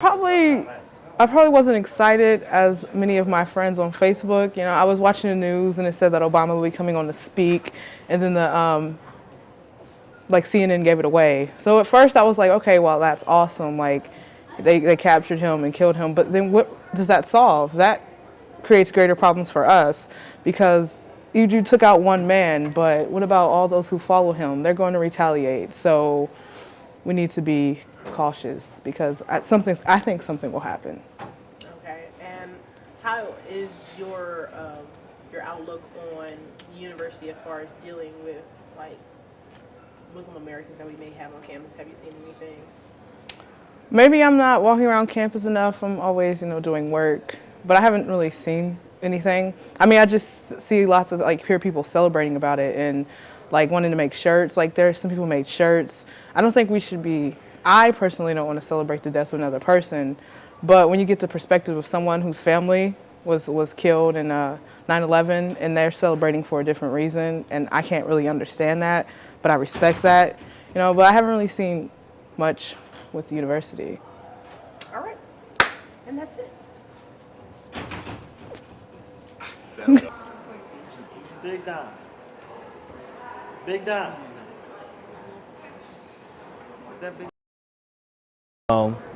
I probably wasn't excited as many of my friends on Facebook. You know, I was watching the news and it said that Obama would be coming on to speak, and then the like CNN gave it away. So at first I was like, okay, well that's awesome. Like they captured him and killed him, but then what does that solve? That creates greater problems for us because you took out one man, but what about all those who follow him? They're going to retaliate. So we need to be cautious because I think something will happen. Okay, and how is your outlook on university as far as dealing with like Muslim Americans that we may have on campus? Have you seen anything? Maybe I'm not walking around campus enough. I'm always, doing work, but I haven't really seen anything. I mean, I just see lots of hear people celebrating about it and like wanting to make shirts. Like there's some people who made shirts. I don't think we should be. I personally don't want to celebrate the death of another person, but when you get the perspective of someone whose family was killed in 9/11 and they're celebrating for a different reason, and I can't really understand that, but I respect that, but I haven't really seen much with the university. All right, and that's it. Big Don. Big Don. Is that big?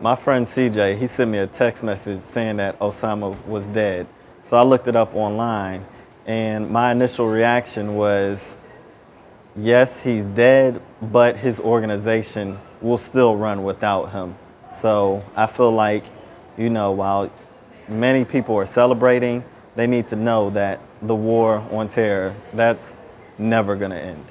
My friend CJ, he sent me a text message saying that Osama was dead. So I looked it up online, and my initial reaction was, yes, he's dead, but his organization will still run without him. So I feel like, while many people are celebrating, they need to know that the war on terror, that's never gonna end.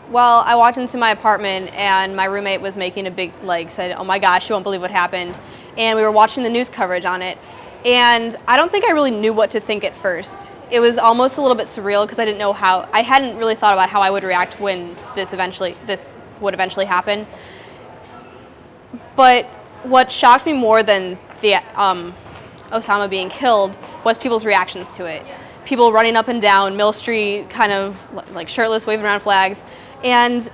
Well, I walked into my apartment and my roommate was making a big, said, "Oh my gosh, you won't believe what happened." And we were watching the news coverage on it. And I don't think I really knew what to think at first. It was almost a little bit surreal because I hadn't really thought about how I would react when this would eventually happen. But what shocked me more than the Osama being killed was people's reactions to it. People running up and down Mill Street, kind of like shirtless, waving around flags. And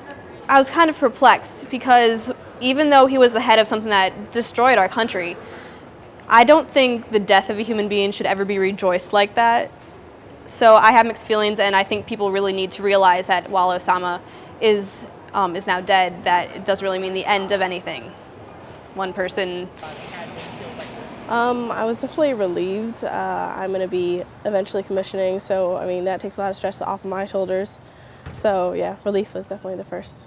I was kind of perplexed because even though he was the head of something that destroyed our country, I don't think the death of a human being should ever be rejoiced like that. So I have mixed feelings, and I think people really need to realize that while Osama is now dead, that it doesn't really mean the end of anything. One person. I was definitely relieved. I'm going to be eventually commissioning, so that takes a lot of stress off of my shoulders. So yeah, relief was definitely the first.